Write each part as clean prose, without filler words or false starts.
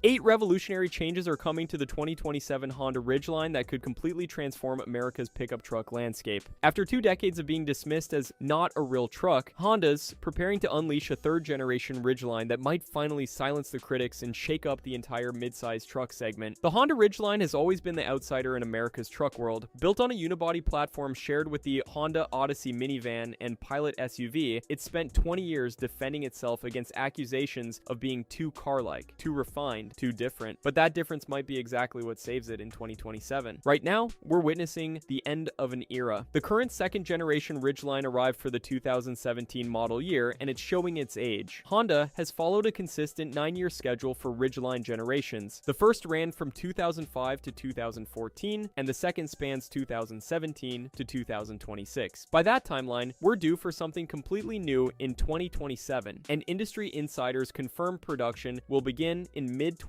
8 revolutionary changes are coming to the 2027 Honda Ridgeline that could completely transform America's pickup truck landscape. After 2 decades of being dismissed as not a real truck, Honda's preparing to unleash a 3rd-generation Ridgeline that might finally silence the critics and shake up the entire midsize truck segment. The Honda Ridgeline has always been the outsider in America's truck world. Built on a unibody platform shared with the Honda Odyssey minivan and Pilot SUV, it spent 20 years defending itself against accusations of being too car-like, too refined, too different. But that difference might be exactly what saves it in 2027. Right now, we're witnessing the end of an era. The current 2nd-generation Ridgeline arrived for the 2017 model year, and it's showing its age. Honda has followed a consistent 9-year schedule for Ridgeline generations. The first ran from 2005 to 2014, and the second spans 2017 to 2026. By that timeline, we're due for something completely new in 2027, and industry insiders confirm production will begin in mid-2026,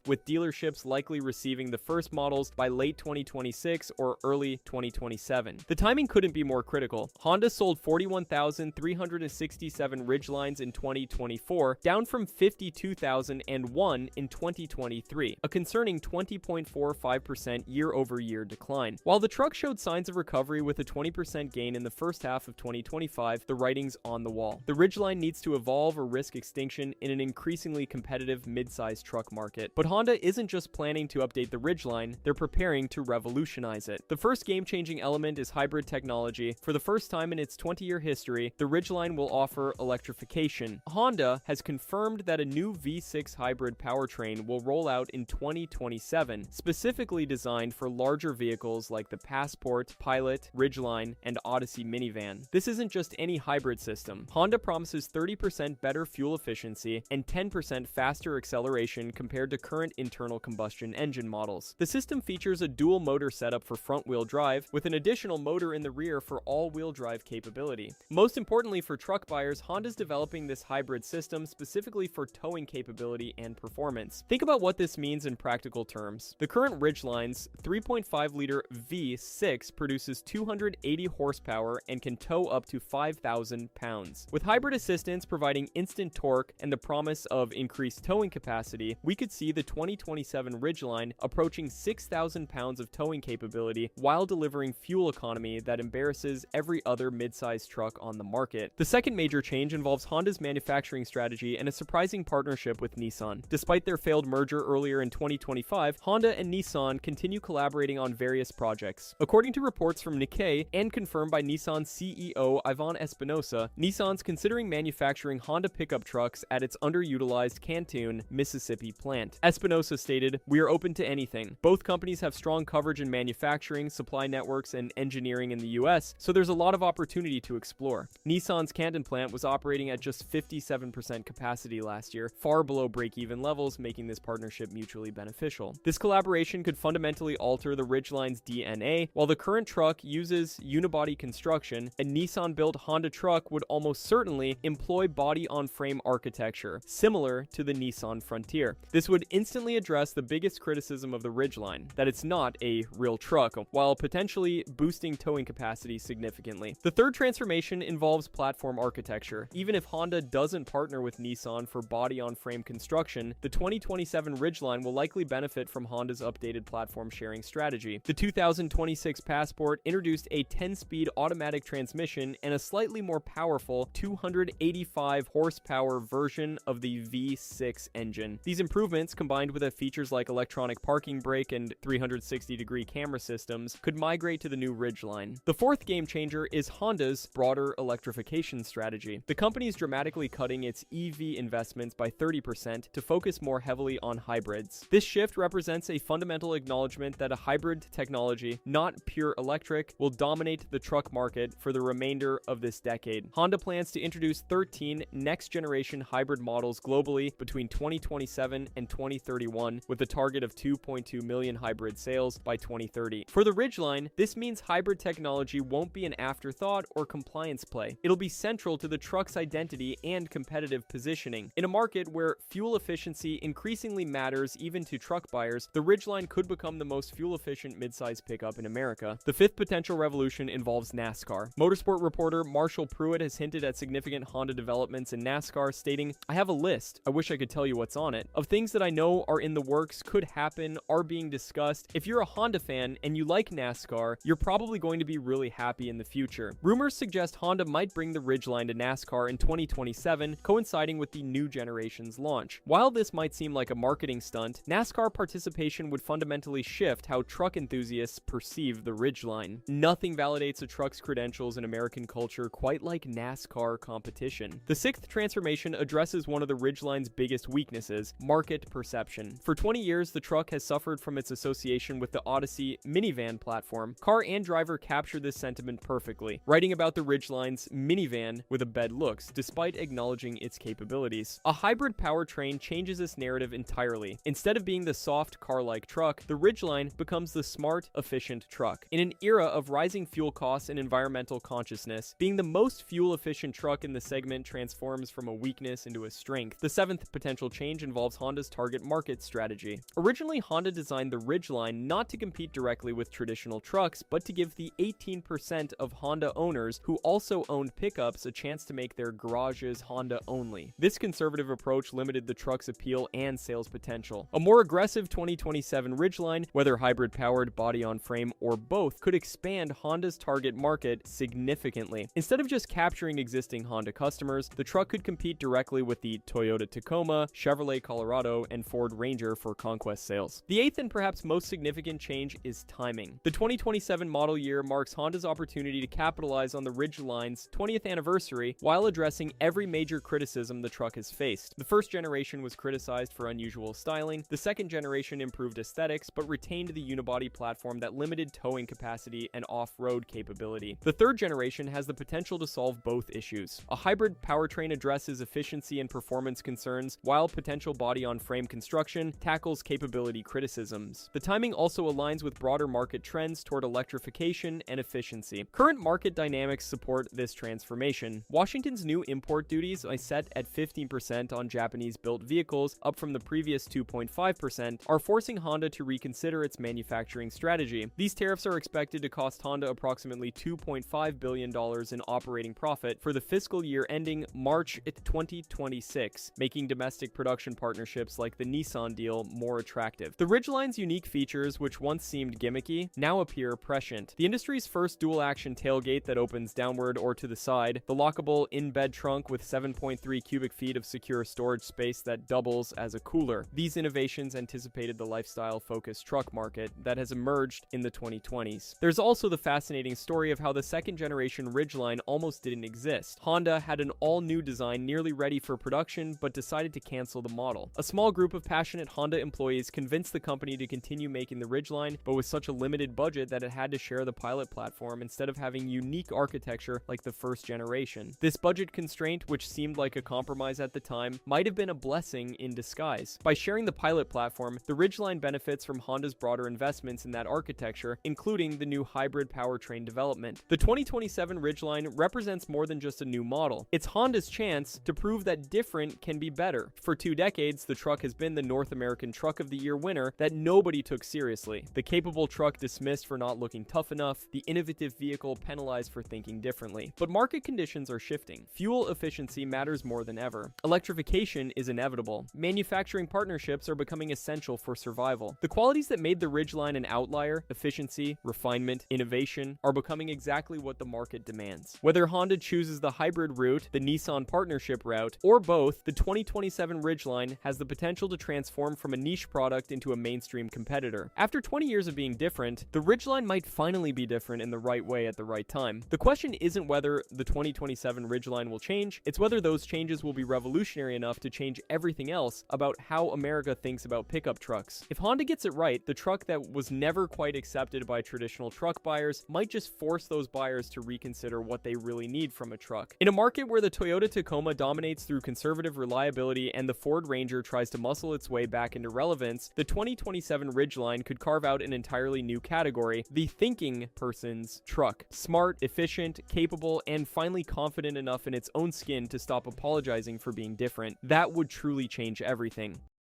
with dealerships likely receiving the first models by late 2026 or early 2027. The timing couldn't be more critical. Honda sold 41,367 Ridgelines in 2024, down from 52,001 in 2023, a concerning 20.45% year-over-year decline. While the truck showed signs of recovery with a 20% gain in the first half of 2025, the writing's on the wall. The Ridgeline needs to evolve or risk extinction in an increasingly competitive mid-size truck market. But Honda isn't just planning to update the Ridgeline, they're preparing to revolutionize it. The first game-changing element is hybrid technology. For the first time in its 20-year history, the Ridgeline will offer electrification. Honda has confirmed that a new V6 hybrid powertrain will roll out in 2027, specifically designed for larger vehicles like the Passport, Pilot, Ridgeline, and Odyssey minivan. This isn't just any hybrid system. Honda promises 30% better fuel efficiency and 10% faster acceleration compared to current internal combustion engine models. The system features a dual motor setup for front-wheel drive, with an additional motor in the rear for all-wheel drive capability. Most importantly for truck buyers, Honda's developing this hybrid system specifically for towing capability and performance. Think about what this means in practical terms. The current Ridgeline's 3.5-liter V6 produces 280 horsepower and can tow up to 5,000 pounds. With hybrid assistance providing instant torque and the promise of increased towing capacity, we could see the 2027 Ridgeline approaching 6,000 pounds of towing capability while delivering fuel economy that embarrasses every other midsize truck on the market. The second major change involves Honda's manufacturing strategy and a surprising partnership with Nissan. Despite their failed merger earlier in 2025, Honda and Nissan continue collaborating on various projects. According to reports from Nikkei and confirmed by Nissan's CEO Ivan Espinosa, Nissan's considering manufacturing Honda pickup trucks at its underutilized Canton, Mississippi plant. Espinosa stated, "We are open to anything. Both companies have strong coverage in manufacturing, supply networks, and engineering in the US, so there's a lot of opportunity to explore." Nissan's Canton plant was operating at just 57% capacity last year, far below break-even levels, making this partnership mutually beneficial. This collaboration could fundamentally alter the Ridgeline's DNA. While the current truck uses unibody construction, a Nissan-built Honda truck would almost certainly employ body-on-frame architecture, similar to the Nissan Frontier. This would instantly address the biggest criticism of the Ridgeline, that it's not a real truck, while potentially boosting towing capacity significantly. The third transformation involves platform architecture. Even if Honda doesn't partner with Nissan for body-on-frame construction, the 2027 Ridgeline will likely benefit from Honda's updated platform sharing strategy. The 2026 Passport introduced a 10-speed automatic transmission and a slightly more powerful 285 horsepower version of the V6 engine. These improvements, combined with features like electronic parking brake and 360-degree camera systems, could migrate to the new Ridgeline. The fourth game changer is Honda's broader electrification strategy. The company is dramatically cutting its EV investments by 30% to focus more heavily on hybrids. This shift represents a fundamental acknowledgement that a hybrid technology, not pure electric, will dominate the truck market for the remainder of this decade. Honda plans to introduce 13 next-generation hybrid models globally between 2027 and 2031, with a target of 2.2 million hybrid sales by 2030. For the Ridgeline, this means hybrid technology won't be an afterthought or compliance play. It'll be central to the truck's identity and competitive positioning. In a market where fuel efficiency increasingly matters even to truck buyers, the Ridgeline could become the most fuel-efficient midsize pickup in America. The fifth potential revolution involves NASCAR. Motorsport reporter Marshall Pruitt has hinted at significant Honda developments in NASCAR, stating, "I have a list. I wish I could tell you what's on on it. Of things that I know are in the works, could happen, are being discussed, if you're a Honda fan and you like NASCAR, you're probably going to be really happy in the future. Rumors suggest Honda might bring the Ridgeline to NASCAR in 2027, coinciding with the new generation's launch. While this might seem like a marketing stunt, NASCAR participation would fundamentally shift how truck enthusiasts perceive the Ridgeline. Nothing validates a truck's credentials in American culture quite like NASCAR competition. The sixth transformation addresses one of the Ridgeline's biggest weaknesses: market perception. For 20 years, the truck has suffered from its association with the Odyssey minivan platform. Car and Driver captured this sentiment perfectly, writing about the Ridgeline's minivan with a bed looks, despite acknowledging its capabilities. A hybrid powertrain changes this narrative entirely. Instead of being the soft car-like truck, the Ridgeline becomes the smart, efficient truck. In an era of rising fuel costs and environmental consciousness, being the most fuel-efficient truck in the segment transforms from a weakness into a strength. The seventh potential change involves Honda's target market strategy. Originally, Honda designed the Ridgeline not to compete directly with traditional trucks, but to give the 18% of Honda owners who also owned pickups a chance to make their garages Honda only. This conservative approach limited the truck's appeal and sales potential. A more aggressive 2027 Ridgeline, whether hybrid-powered, body-on-frame, or both, could expand Honda's target market significantly. Instead of just capturing existing Honda customers, the truck could compete directly with the Toyota Tacoma, Chevrolet Colorado, and Ford Ranger for conquest sales. The eighth and perhaps most significant change is timing. The 2027 model year marks Honda's opportunity to capitalize on the Ridgeline's 20th anniversary while addressing every major criticism the truck has faced. The first generation was criticized for unusual styling. The second generation improved aesthetics, but retained the unibody platform that limited towing capacity and off-road capability. The third generation has the potential to solve both issues. A hybrid powertrain addresses efficiency and performance concerns, while potential body-on-frame construction tackles capability criticisms. The timing also aligns with broader market trends toward electrification and efficiency. Current market dynamics support this transformation. Washington's new import duties are set at 15% on Japanese-built vehicles, up from the previous 2.5%, are forcing Honda to reconsider its manufacturing strategy. These tariffs are expected to cost Honda approximately $2.5 billion in operating profit for the fiscal year ending March 2026, making domestic production partnerships like the Nissan deal more attractive. The Ridgeline's unique features, which once seemed gimmicky, now appear prescient. The industry's first dual-action tailgate that opens downward or to the side, the lockable in-bed trunk with 7.3 cubic feet of secure storage space that doubles as a cooler. These innovations anticipated the lifestyle-focused truck market that has emerged in the 2020s. There's also the fascinating story of how the second-generation Ridgeline almost didn't exist. Honda had an all-new design nearly ready for production, but decided to cancel the model. A small group of passionate Honda employees convinced the company to continue making the Ridgeline, but with such a limited budget that it had to share the Pilot platform instead of having unique architecture like the first generation. This budget constraint, which seemed like a compromise at the time, might have been a blessing in disguise. By sharing the Pilot platform, the Ridgeline benefits from Honda's broader investments in that architecture, including the new hybrid powertrain development. The 2027 Ridgeline represents more than just a new model. It's Honda's chance to prove that different can be better. For 2 decades, the truck has been the North American Truck of the Year winner that nobody took seriously. The capable truck dismissed for not looking tough enough, the innovative vehicle penalized for thinking differently. But market conditions are shifting. Fuel efficiency matters more than ever. Electrification is inevitable. Manufacturing partnerships are becoming essential for survival. The qualities that made the Ridgeline an outlier, efficiency, refinement, innovation, are becoming exactly what the market demands. Whether Honda chooses the hybrid route, the Nissan partnership route, or both, the 2027 Ridgeline has the potential to transform from a niche product into a mainstream competitor. After 20 years of being different, the Ridgeline might finally be different in the right way at the right time. The question isn't whether the 2027 Ridgeline will change, it's whether those changes will be revolutionary enough to change everything else about how America thinks about pickup trucks. If Honda gets it right, the truck that was never quite accepted by traditional truck buyers might just force those buyers to reconsider what they really need from a truck. In a market where the Toyota Tacoma dominates through conservative reliability and the Ford Ranger tries to muscle its way back into relevance, the 2027 Ridgeline could carve out an entirely new category: the thinking person's truck. Smart, efficient, capable, and finally confident enough in its own skin to stop apologizing for being different. That would truly change everything.